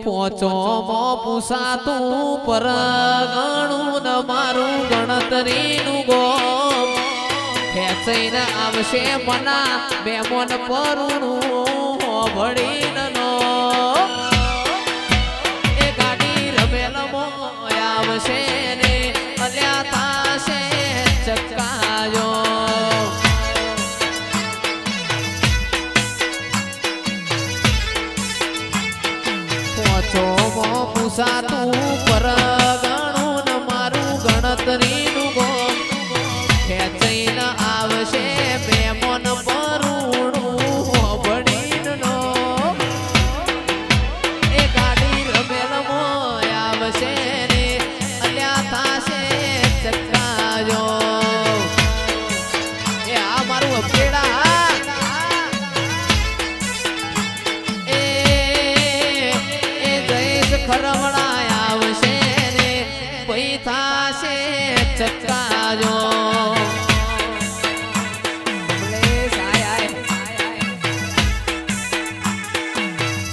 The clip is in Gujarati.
પોચો મો પૂસાતું પર ગણું ન મારું ગણતરીનું ગોમ ખેંચઈને આવશે મના બેમોન પરુણું હોભળીને નો એ ગાડી રમેલમો આવશે ને અલ્યા થાશે ચકાયો પોચો મો પૂસાતું પર ગણું ન મારું ગણતરીનું ગોમ ખેંચઈને આવશે બેમોન પરુણું હોભળીને નો એ ગાડી રમેલમો આવશે ને અલ્યા થાશે ચકાયો એ આ મારું અપેડા ખરવડા આવશે ને પૈ થાશે ચક્કા